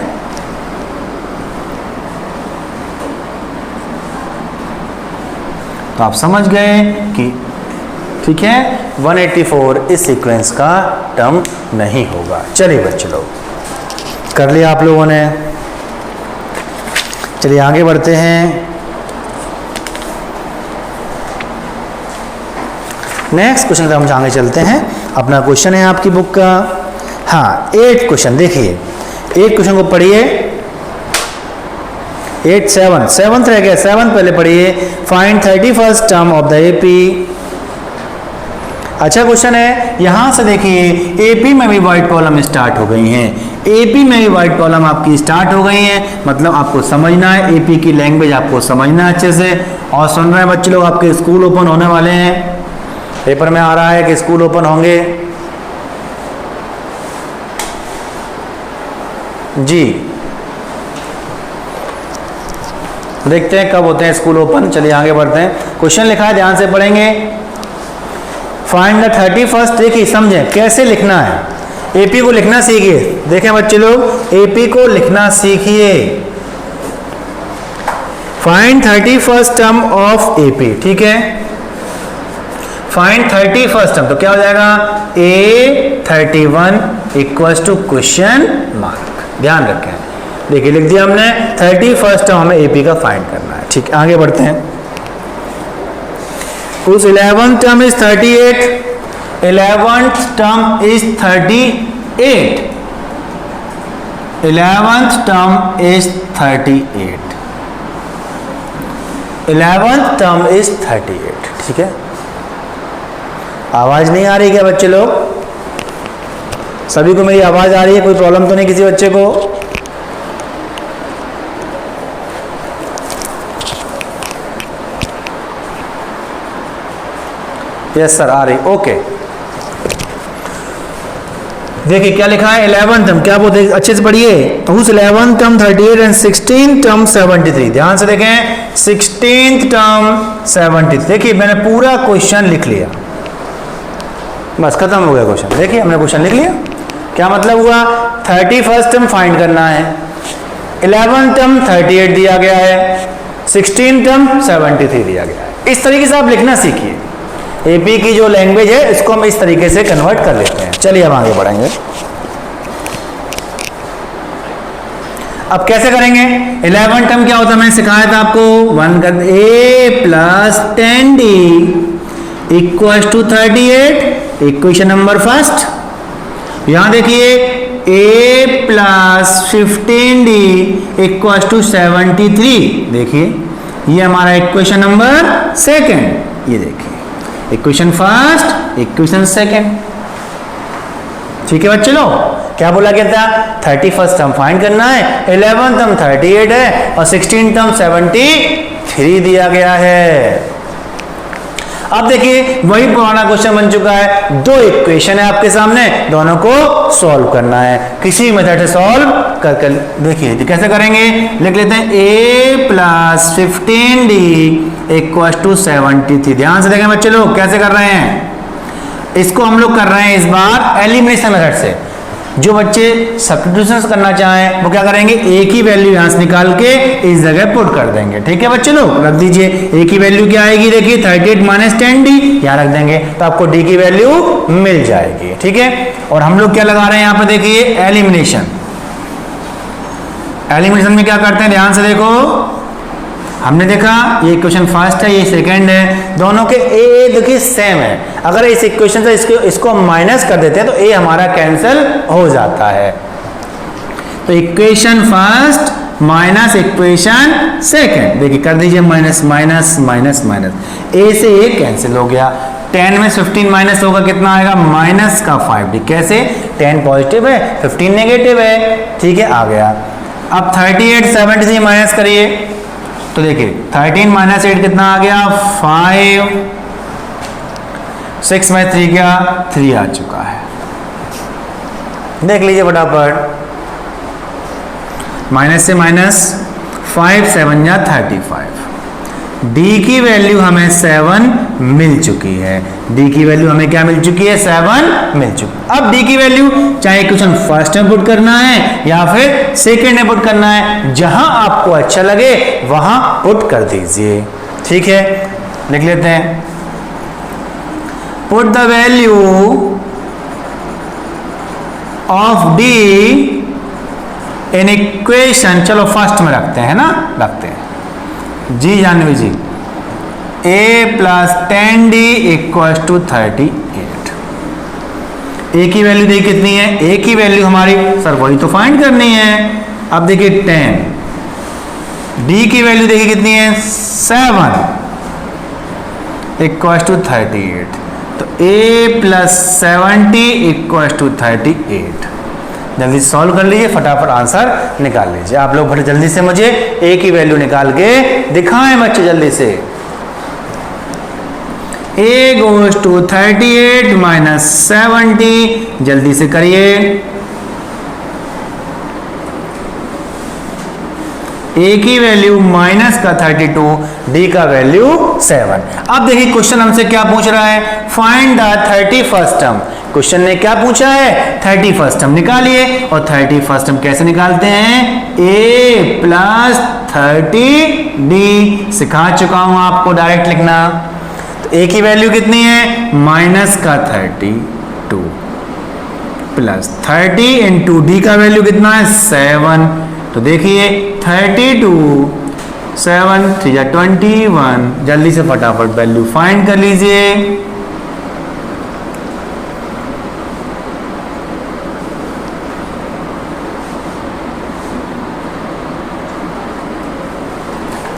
तो आप समझ गए कि ठीक है 184 इस सीक्वेंस का टर्म नहीं होगा। चलिए बच्चे लोग, कर लिया आप लोगों ने। चलिए आगे बढ़ते हैं। नेक्स्ट क्वेश्चन हम आगे चलते हैं। अपना क्वेश्चन है आपकी बुक का, हाँ 8 क्वेश्चन देखिए, 8 क्वेश्चन को पढ़िए। 8 7 रह गया, 7 पहले पढ़िए। Find 31st term of the AP. अच्छा क्वेश्चन है, यहां से देखिए एपी में भी वाइट कॉलम स्टार्ट हो गई हैं, एपी में भी वाइट कॉलम आपकी स्टार्ट हो गई हैं, मतलब आपको समझना है, एपी की लैंग्वेज आपको समझना है अच्छे से। और सुन रहे हैं बच्चे लोग, आपके स्कूल ओपन होने वाले हैं, पेपर में आ रहा है कि स्कूल ओपन होंगे जी। देखते हैं कब होते हैं स्कूल ओपन। चलिए आगे बढ़ते हैं। क्वेश्चन लिखा है, ध्यान से पढ़ेंगे। फाइंड द 31st, देखिए समझें कैसे लिखना है, एपी को लिखना सीखिए। देखें बच्चे लोग, एपी को लिखना सीखिए। Find 31st term of AP, ठीक है। फाइंड 31st टर्म, तो क्या हो जाएगा, A31 equals to question mark. ध्यान रखें, देखिए लिख दिया हमने 31st टर्म, हमें एपी का फाइंड करना है, ठीक है। आगे बढ़ते हैं। उस 11th term is 38, 11th term is 38, 11th term is 38। 11th term is 38। ठीक है, आवाज नहीं आ रही क्या बच्चे लोग? सभी को मेरी आवाज आ रही है? कोई प्रॉब्लम तो नहीं किसी बच्चे को? यस सर, आ रही। ओके, देखिए क्या लिखा है 11th टर्म, क्या बोलते अच्छे से पढ़िए। Whose 11th term 38 and 16th term 73। ध्यान से देखें, 16th टर्म 73। देखिए मैंने पूरा क्वेश्चन लिख लिया, बस खत्म हो गया क्वेश्चन। देखिए हमने क्वेश्चन लिख लिया। क्या मतलब हुआ? 31st टर्म फाइंड करना है, 11th टर्म 38 दिया गया है, 16th टर्म 73 दिया गया है। इस तरीके से आप लिखना सीखिए। एपी की जो लैंग्वेज है इसको हम इस तरीके से कन्वर्ट कर लेते हैं। चलिए हम आगे बढ़ेंगे। अब कैसे करेंगे? 11 टर्म क्या होता है, मैंने सिखाया था आपको। 1 कर a plus 10d equal to 38। Equation number first. यहां देखिए a plus 15d equal to 73। देखिए ये हमारा इक्वेशन नंबर सेकेंड। ये देखिए इक्वेशन फर्स्ट, इक्वेशन सेकेंड। ठीक है बच्चे लोग, क्या बोला गया था? 31st टर्म फाइंड करना है, 11th टर्म 38 है और 16th टर्म 73 दिया गया है। अब देखिए वही पुराना क्वेश्चन बन चुका है। दो इक्वेशन है आपके सामने, दोनों को सॉल्व करना है। किसी मेथड से सॉल्व कर देखिए कैसे करेंगे। लिख लेते हैं a plus 15d equal to 73। ध्यान से देखें बच्चे लोग कैसे कर रहे हैं। इसको हम लोग कर रहे हैं इस बार एलिमिनेशन मेथड से। जो बच्चे सब्स्टिट्यूशन करना चाहें वो क्या करेंगे, a की वैल्यू यहां से निकाल के इस जगह पुट कर देंगे। ठीक है बच्चे लोग, रख दीजिए। a की वैल्यू क्या आएगी? देखिए 38 माइनस 10d यहां रख देंगे तो आपको d की वैल्यू मिल जाएगी। ठीक है, और हम लोग क्या लगा रहे हैं यहां पर? देखिए एलिमिनेशन। एलिमिनेशन में क्या करते हैं, ध्यान से देखो। हमने देखा ये इक्वेशन फर्स्ट है, ये सेकंड है, दोनों के ए देखिए सेम है। अगर इस इक्वेशन से इसको माइनस कर देते हैं तो ए हमारा कैंसिल हो जाता है। तो equation first minus equation second, देखिए कर दीजिए माइनस माइनस माइनस माइनस, ए से ए कैंसिल हो गया। 10 में 15 माइनस होगा, कितना आएगा? माइनस का 5d। कैसे? 10 पॉजिटिव है, 15 नेगेटिव है। ठीक है, आ गया। अब 38 70 से माइनस करिए तो देखिए 13 माइनस 8 कितना आ गया? 5। 6 में 3 क्या? 3 आ चुका है। देख लीजिए फटाफट। माइनस से माइनस 5 7 या 35। d की वैल्यू हमें 7 मिल चुकी है। d की वैल्यू हमें क्या मिल चुकी है? 7 मिल चुकी। अब d की वैल्यू चाहे क्वेश्चन फर्स्ट में पुट करना है या फिर सेकंड में पुट करना है, जहां आपको अच्छा लगे वहां पुट कर दीजिए। ठीक है, लिख लेते हैं। Put the value of d in equation, चलो फर्स्ट में रखते हैं ना, रखते हैं जी Jahnvi ji. a plus 10d equal to 38। a की वैल्यू देखिए कितनी है? a की वैल्यू हमारी सर वही तो फाइंड करनी है। अब देखिए 10, d की वैल्यू देखिए कितनी है? 7 इक्वल टू 38। तो a प्लस 70 इक्वल टू 38। जल्दी सॉल्व कर लीजिए, फटाफट आंसर निकाल लीजिए। आप लोग जल्दी से मुझे a की वैल्यू निकाल के दिखाएं बच्चे, जल्दी से। a गोज टू 38 माइनस 70, जल्दी से करिए। a की वैल्यू माइनस का 32, d का वैल्यू 7। अब देखिए क्वेश्चन हमसे क्या पूछ रहा है? Find the 31st term. Question ने क्या पूछा है? 31st टर्म निकालिए। और 31st टर्म कैसे निकालते हैं? a प्लस 30d सिखा चुका हूं आपको डायरेक्ट लिखना। तो a की वैल्यू कितनी है? माइनस का 32 प्लस 30 इंटू d का वैल्यू कितना है? 7। तो देखिए 32 7 3 21। जल्दी से फटाफट वैल्यू फाइंड कर लीजिए।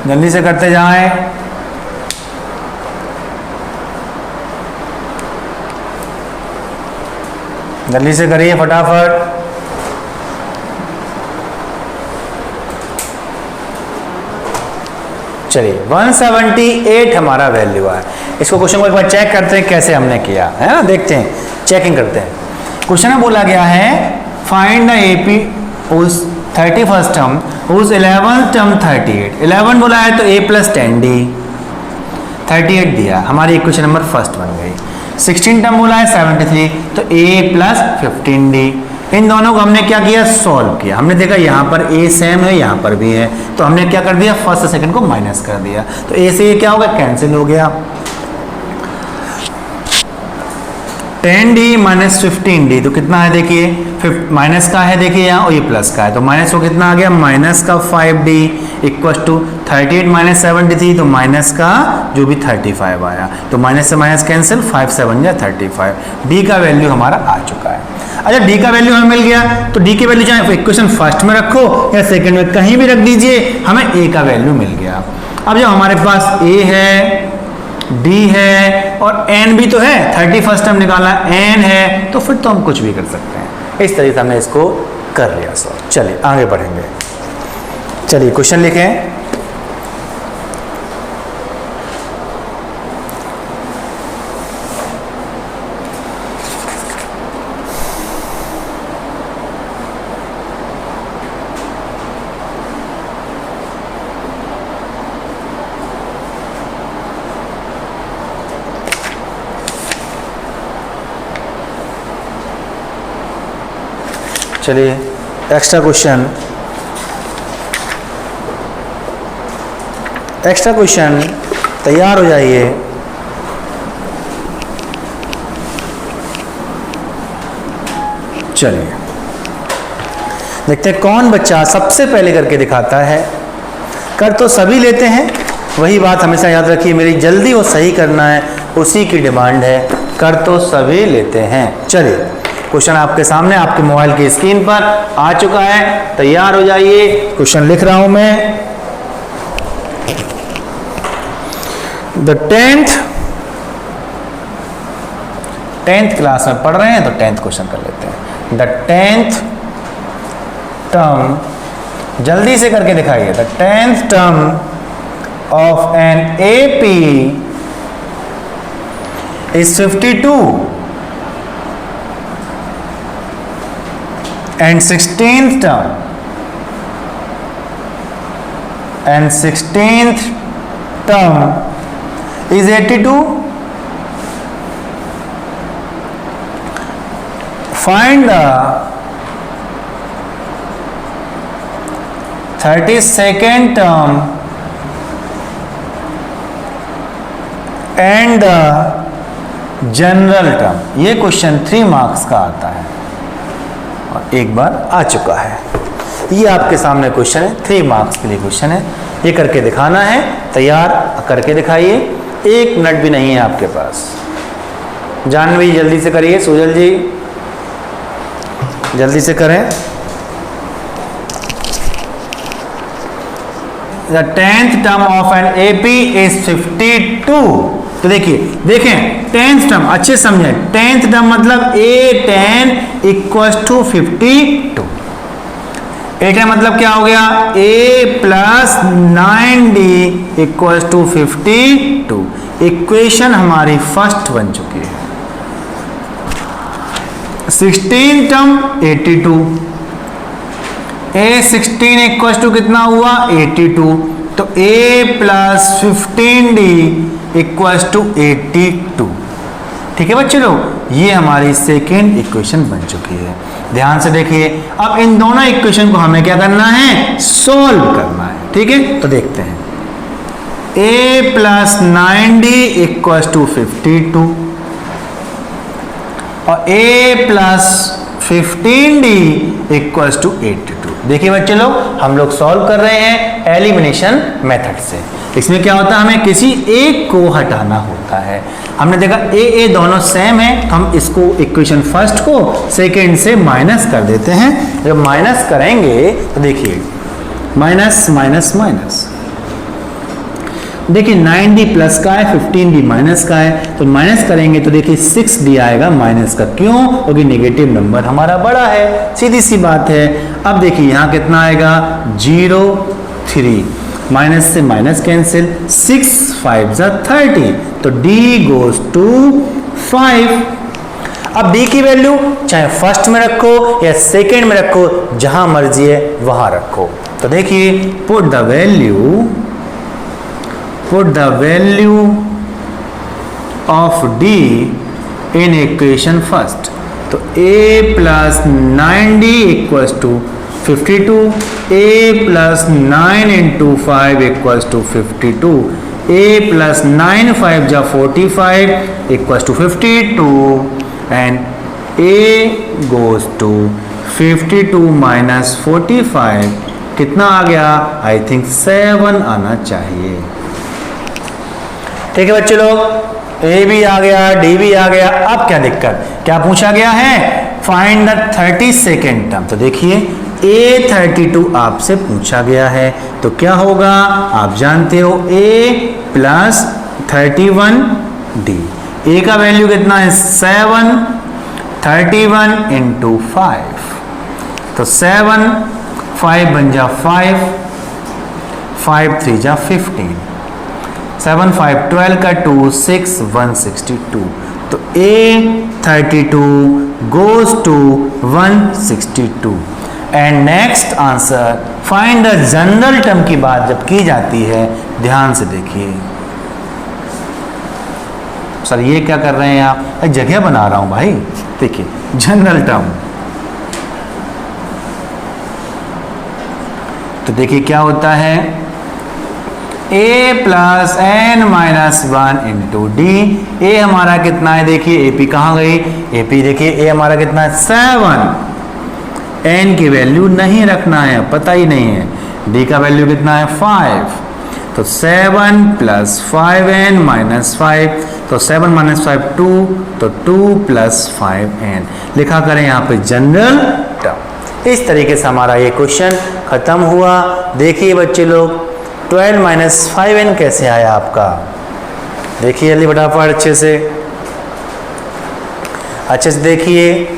जल्दी से करते जाएं। जल्दी से करिए फटाफट। चलिए 178 हमारा वैल्यू है। इसको क्वेश्चन को एक बार चेक करते हैं कैसे हमने किया है ना, देखते हैं, चेकिंग करते हैं। क्वेश्चन में बोला गया है फाइंड द एपी उस 31st टर्म उस 11th टर्म 38। 11 बोला है तो a प्लस 10d, 38 दिया, हमारी इक्वेशन नंबर फर्स्ट बन गई। 16 टर्म बोला है 73 तो a प्लस 15d। इन दोनों को हमने क्या किया, सॉल्व किया। हमने देखा यहाँ पर a सेम है, यहाँ पर भी है, तो हमने क्या कर दिया, फर्स्ट और सेकंड को माइनस कर दिया, तो a से ये क्या होगा, कैंसिल हो गया। 10d माइनस 15d तो कितना है, देखिए माइनस का है, देखिए यहाँ, और ये प्लस का है, तो माइनस को कितना आ गया, माइनस का 5d इक्वल टू 38 माइनस 73 तो माइनस का जो भी 35 आया, तो माइनस से माइनस कैंसिल, 5 7 या 35। d का वैल्यू हमारा आ चुका है। अच्छा d का वैल्यू हमें मिल गया, तो d की वैल्यू चाहे इक्वेशन फर्स्ट में रखो या सेकंड में, कहीं भी रख दीजिए, हमें a का वैल्यू मिल गया। अब जब हमारे पास a है, d है और n भी तो है, 31st टर्म निकाला, n है, तो फिर तो हम कुछ भी कर सकते हैं। इस तरीके से हमने इसको कर लिया सॉल्व। चलिए आगे बढ़ेंगे। चलिए क्वेश्चन लिखें। चलिए एक्स्ट्रा क्वेश्चन तैयार हो जाइए। चलिए देखते हैं कौन बच्चा सबसे पहले करके दिखाता है। कर तो सभी लेते हैं, वही बात हमेशा याद रखिए मेरी, जल्दी और सही करना है, उसी की डिमांड है। कर तो सभी लेते हैं। चलिए क्वेश्चन आपके सामने, आपके मोबाइल की स्क्रीन पर आ चुका है, तैयार हो जाइए। क्वेश्चन लिख रहा हूं मैं। द टेंथ क्लास में पढ़ रहे हैं तो 10th क्वेश्चन कर लेते हैं। द 10th टर्म, जल्दी से करके दिखाइए। The 10th term of an AP is 52 and 16th term is 82. Find the 32nd term and the general term। ये क्वेश्चन 3 मार्क्स का आता है, एक बार आ चुका है। ये आपके सामने क्वेश्चन है, 3 मार्क्स के लिए क्वेश्चन है। ये करके दिखाना है, तैयार करके दिखाइए। 1 मिनट भी नहीं है आपके पास। जानवी जल्दी से करिए, सुजल जी जल्दी से करें। The 10th term of an AP is 52। तो देखिए, देखें 10th टर्म अच्छे समझें। 10th टर्म मतलब A10 इक्वल्स टू 52। A10 मतलब क्या हो गया, A plus 9D equals to 52। Equation हमारी फर्स्ट बन चुकी है। 16 टर्म 82, A16 इक्वल्स टू कितना हुआ, 82, तो A plus 15D equals to 82। ठीक है बच्चे लोग, ये हमारी सेकेंड इक्वेशन बन चुकी है। ध्यान से देखिए, अब इन दोनों इक्वेशन को हमें क्या करना है, सोल्व करना है। ठीक है, तो देखते हैं। A plus 9D equals to 52 और A plus 15D equals to 82। देखिए बच्चे लोग, हम लोग सॉल्व कर रहे हैं एलिमिनेशन मेथड से। इसमें क्या होता है, हमें किसी एक को हटाना होता है। हमने देखा A दोनों सेम है, तो हम इसको इक्वेशन फर्स्ट को सेकेंड से माइनस कर देते हैं। जब माइनस करेंगे तो देखिए माइनस माइनस माइनस, देखिए 9d प्लस का है, 15d माइनस का है, तो माइनस करेंगे तो देखिए 6d आएगा माइनस का। क्यों? क्योंकि नेगेटिव नंबर हमारा बड़ा है, सीधी सी बात है। अब देखिए यहाँ कितना आएगा 0 3, माइनस से माइनस कैंसिल, 6 5 जा 30, तो d गोज टू 5। अब d की वैल्यू चाहे फर्स्ट में रखो या सेकेंड में रखो, जहां मर्जी है वहां रखो। तो देखिए put the value of d in equation first. तो a plus 9d equals to 52, a plus 9 into 5 equals to 52, a plus 9 5 जा 45 equals to 52, and a goes to 52 minus 45 कितना आ गया? आई थिंक 7 आना चाहिए। ठीक है बच्चे लोग, a भी आ गया, d भी आ गया। अब क्या दिक्कत, क्या पूछा गया है? Find the 32nd term. तो देखिए a32 आपसे पूछा गया है, तो क्या होगा आप जानते हो, a प्लस 31d। a का वैल्यू कितना है 7, 31 इंटू 5, तो 7 5 बन जा 5, 5 3 जा 15, 7 5 12 का 2 6 162, तो a32 goes to 162। And next answer, find the general term की बात जब की जाती है, ध्यान से देखिए। सर ये क्या कर रहे हैं आप? एक जगह बना रहा हूं भाई। देखिए जनरल टर्म, तो देखिए क्या होता है, a plus N minus 1 into D. A हमारा कितना है? देखिए AP कहाँ गई? AP देखिए a हमारा कितना है 7, n की वैल्यू नहीं रखना है, पता ही नहीं है। d का वैल्यू कितना है 5, तो 7 प्लस 5n माइनस 5, तो 7 माइनस 5 2, तो 2 प्लस 5n लिखा करें यहाँ पे जनरल टर्म। इस तरीके से हमारा ये क्वेश्चन खत्म हुआ। देखिए बच्चे लोग 12 माइनस 5n कैसे आया आपका? देखिए जल्दी फटाफट अच्छे से देखिए।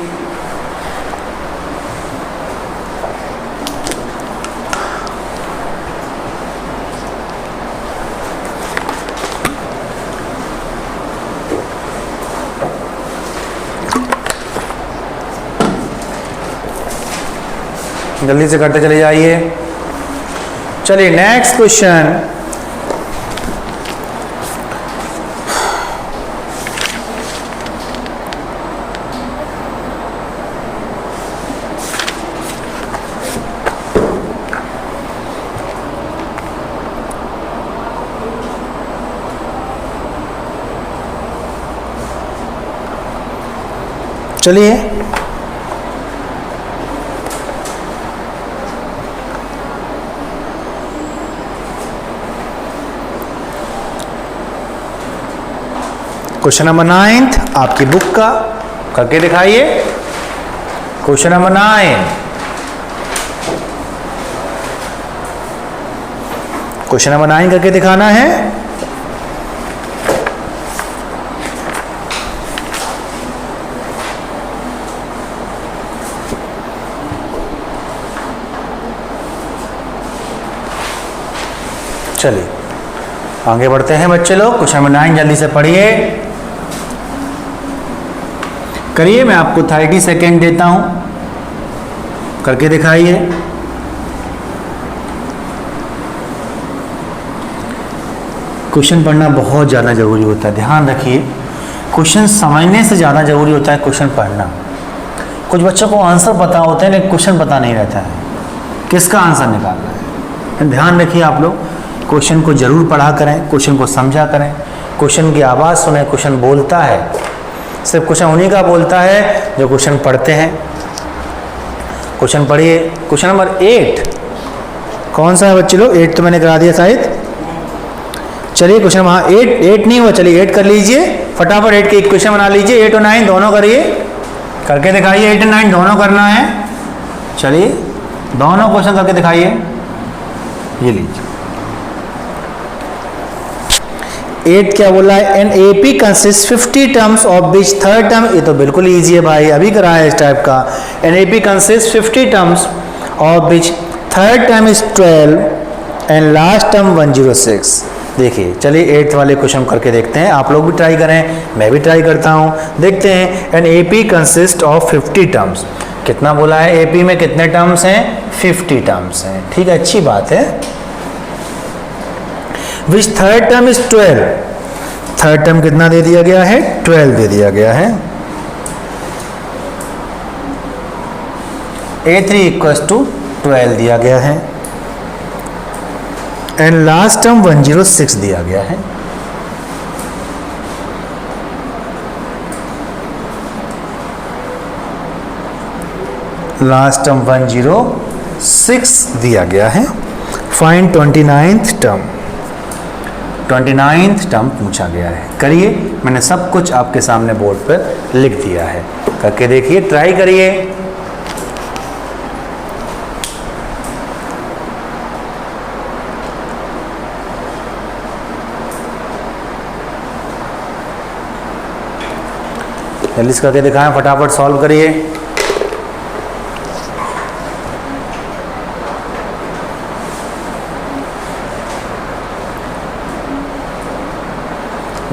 जल्दी से करते चले जाइए। चलिए नेक्स्ट क्वेश्चन, चलिए क्वेश्चन नंबर 9 आपकी बुक का करके दिखाइए। क्वेश्चन नंबर 9, क्वेश्चन नंबर 9 करके दिखाना है। चलिए आगे बढ़ते हैं बच्चे लोग। क्वेश्चन नंबर 9 जल्दी से पढ़िए, करिए। मैं आपको 30 सेकेंड देता हूं, करके दिखाइए। क्वेश्चन पढ़ना बहुत ज़्यादा ज़रूरी होता है, ध्यान रखिए। क्वेश्चन समझने से ज़्यादा ज़रूरी होता है क्वेश्चन पढ़ना। कुछ बच्चों को आंसर पता होते हैं लेकिन क्वेश्चन पता नहीं रहता है, किसका आंसर निकालना है। ध्यान रखिए आप लोग, क्वेश्चन को जरूर पढ़ा करें, क्वेश्चन को समझा करें, क्वेश्चन की आवाज़ सुने। क्वेश्चन बोलता है, सिर्फ क्वेश्चन उन्हीं का बोलता है जो क्वेश्चन पढ़ते हैं। क्वेश्चन पढ़िए। क्वेश्चन नंबर 8 कौन सा है बच्चे लोग? 8 तो मैंने करा दिया शायद। चलिए क्वेश्चन वहाँ 8 नहीं हुआ, चलिए 8 कर लीजिए फटाफट। 8 के इक्वेशन बना लीजिए, 8 और 9 दोनों करिए, करके दिखाइए। 8 और 9 दोनों करना है। चलिए दोनों क्वेश्चन करके दिखाइए। ये लीजिए 8 क्या बोला है, an AP consist 50 terms of which third term, ये तो बिल्कुल इजी है भाई, अभी करा है इस टाइप का। An AP consist 50 terms of which third term is 12 and last term 106। देखिए चलिए 8th वाले क्वेश्चन करके देखते हैं, आप लोग भी ट्राई करें, मैं भी ट्राई करता हूँ। देखते हैं, an AP consist of 50 terms, कितना बोला है एपी में कितने टर्म्स हैं, 50 टर्म्स हैं, ठीक है, अच्छी बात है। Which third term is 12, third term कितना दे दिया गया है, 12 दे दिया गया है। A3 इक्वल्स टू 12 दिया गया है एंड लास्ट टर्म 106 दिया गया है। लास्ट टर्म 106 दिया गया है। Find 29th term, 29th term पूछा गया है। करिए, मैंने सब कुछ आपके सामने बोर्ड पर लिख दिया है, करके देखिए, ट्राई करिए। जल्दी से करके दिखाएं, फटाफट सॉल्व करिए।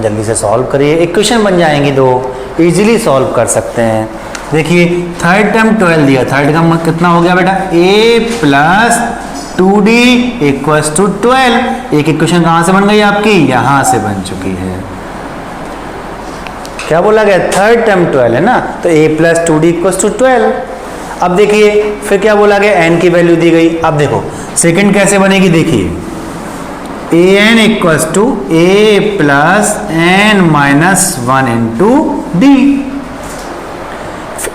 जल्दी से सॉल्व करिए, इक्वेशन बन जाएंगी दो, इजीली सॉल्व कर सकते हैं। देखिए थर्ड टर्म 12 दिया, थर्ड टर्म कितना हो गया बेटा, a plus 2d equals to 12। एक इक्वेशन कहाँ से बन गई आपकी, यहाँ से बन चुकी है। क्या बोला गया, थर्ड टर्म 12 है ना, तो a plus 2d equals to 12। अब देखिए फिर क्या बोला गया, n की वैल्यू दी गई। अब देखो सेकंड कैसे बनेगी, देखिए an equals to a plus n minus 1 into D.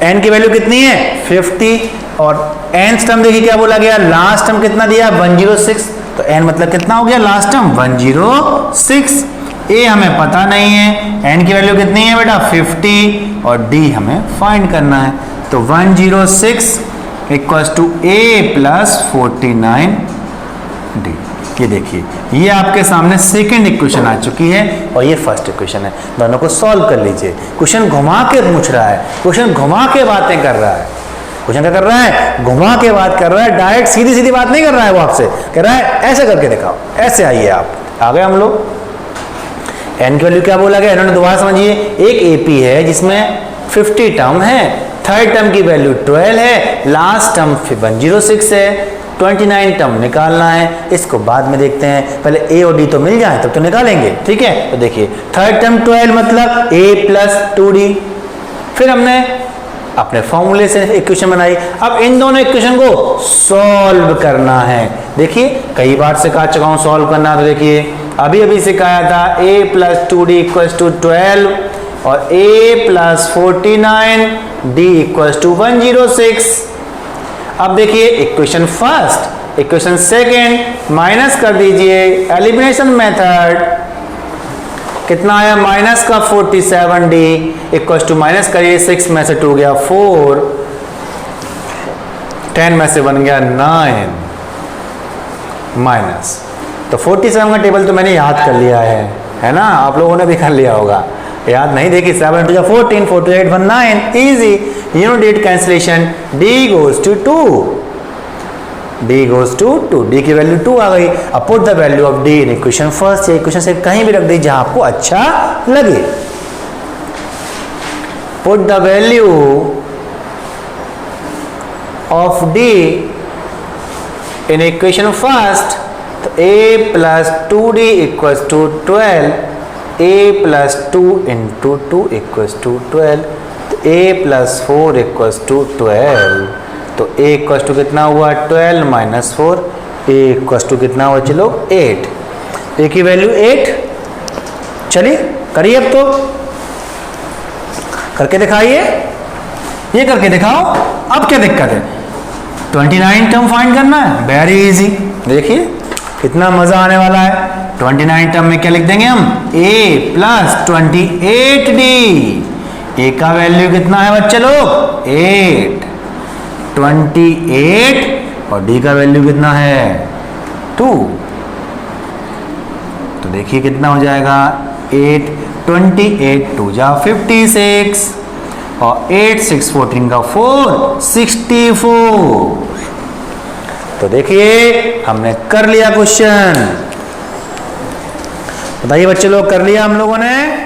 n की वैल्यू कितनी है, 50, और nth टर्म देखिए क्या बोला गया, लास्ट टर्म कितना दिया, 106, तो n मतलब कितना हो गया, लास्ट टर्म 106। a हमें पता नहीं है, n की वैल्यू कितनी है बेटा 50, और d हमें फाइंड करना है। तो 106 equals to a plus 49d। ये देखिए, ये आपके सामने सेकंड इक्वेशन आ चुकी है और ये फर्स्ट इक्वेशन है। दोनों को सॉल्व कर लीजिए। क्वेश्चन घुमा के पूछ रहा है, क्वेश्चन घुमा के बातें कर रहा है। क्वेश्चन क्या कर रहा है, घुमा के बात कर रहा है, डायरेक्ट सीधी सीधी बात नहीं कर रहा है। वो आपसे कह रहा है ऐसे करके दिखाओ, ऐसे आइए आप। आ गए हम लोग। n की वैल्यू क्या बोला गया, इन्होंने दोबारा समझिए, एक एपी है जिसमें 50 टर्म है, थर्ड टर्म की वैल्यू 12 है, लास्ट टर्म 106 है, 29 टर्म निकालना है। इसको बाद में देखते हैं, पहले a और d तो मिल जाए तब तो निकालेंगे, ठीक है। तो देखिए थर्ड टर्म 12 मतलब a प्लस 2d। फिर हमने अपने फॉर्मूले से इक्वेशन बनाई। अब इन दोनों इक्वेशन को सॉल्व करना है। देखिए कई बार सिखा चुका हूं सॉल्व करना, तो देखिए अभी अभी सिखाया था a plus 2d equals to 12 और a plus 49 d equals to 106। अब देखिए equation first, equation second minus कर दीजिए, एलिमिनेशन मेथड। कितना आया, माइनस का 47d इक्वल्स टू, माइनस करिए, 6 में से 2 गया 4, 10 में से 1 गया 9, माइनस। तो 47 का टेबल तो मैंने याद कर लिया है ना, आप लोगों ने भी कर लिया होगा। याद नहीं, देखिए 7 to 14, 4 to 8 1 9, easy. Unit cancellation, d goes to 2, d goes to 2, d की वैल्यू 2 आ गई। अब put the value of d in equation first, या इक्वेशन से कहीं भी रख दीजिए जहां आपको अच्छा लगे। Put the value of d in equation first, तो a plus 2d equals to 12, a plus 2 into 2 equals to 12, तो a प्लस 4 इक्वल्स टू 12, तो a इक्वल्स टू कितना हुआ 12 माइनस 4, a इक्वल्स टू कितना हुआ, चलो 8, a की वैल्यू 8। चलिए करिए, अब तो करके दिखाइए, ये करके दिखाओ। अब क्या दिक्कत है, 29 टर्म फाइंड करना है, वेरी इजी। देखिए कितना मजा आने वाला है। 29 टर्म में क्या लिख देंगे हम, a प्लस 28d। a का वैल्यू कितना है बच्चे लोग, 8, 28, और d का वैल्यू कितना है 2। तो देखिए कितना हो जाएगा 8, 28 2 जा 56 और 8 6 14 का 4 64। तो देखिए हमने कर लिया क्वेश्चन। बताइए बच्चे लोग, कर लिया हम लोगों ने।